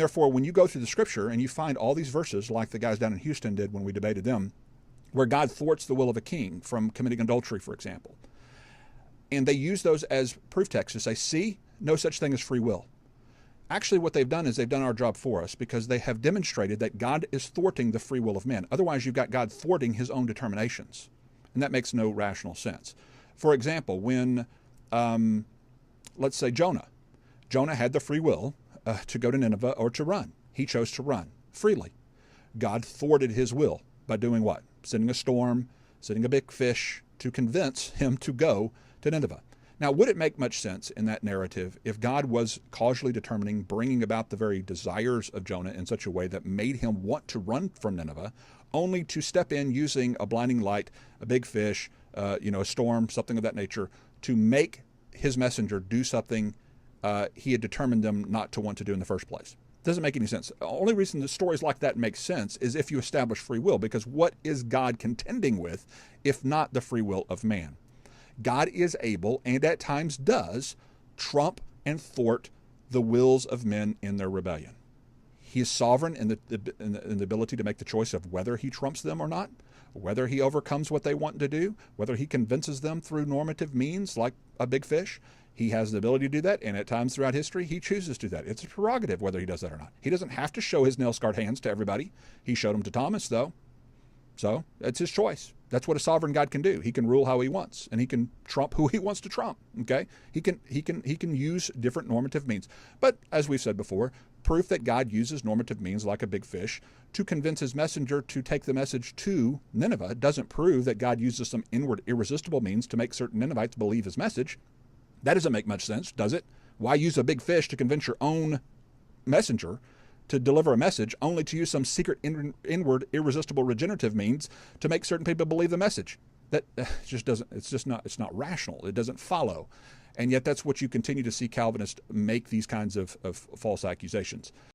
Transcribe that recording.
Therefore, when you go through the scripture and you find all these verses, like the guys down in Houston did when we debated them, where God thwarts the will of a king from committing adultery, for example, and they use those as proof texts to say, see, no such thing as free will. Actually, what they've done is they've done our job for us, because they have demonstrated that God is thwarting the free will of men. Otherwise, you've got God thwarting his own determinations, and that makes no rational sense. For example, when, let's say Jonah had the free will to go to Nineveh or to run. He chose to run freely. God thwarted his will by doing what? Sending a storm, sending a big fish to convince him to go to Nineveh. Now, would it make much sense in that narrative if God was causally determining, bringing about the very desires of Jonah in such a way that made him want to run from Nineveh, only to step in using a blinding light, a big fish, a storm, something of that nature, to make his messenger do something he had determined them not to want to do in the first place? Doesn't make any sense. The only reason the stories like that make sense is if you establish free will, because what is God contending with if not the free will of man? God is able, and at times does, trump and thwart the wills of men in their rebellion. He is sovereign in the ability to make the choice of whether he trumps them or not, whether he overcomes what they want to do, whether he convinces them through normative means like a big fish. He has the ability to do that, and at times throughout history, he chooses to do that. It's a prerogative whether he does that or not. He doesn't have to show his nail-scarred hands to everybody. He showed them to Thomas, though. So that's his choice. That's what a sovereign God can do. He can rule how he wants, and he can trump who he wants to trump. Okay? He can use different normative means. But as we've said before, proof that God uses normative means like a big fish to convince his messenger to take the message to Nineveh doesn't prove that God uses some inward irresistible means to make certain Ninevites believe his message. That doesn't make much sense, does it? Why use a big fish to convince your own messenger to deliver a message, only to use some secret inward irresistible regenerative means to make certain people believe the message? That just doesn't, it's not rational. It doesn't follow. And yet that's what you continue to see Calvinists make these kinds of false accusations.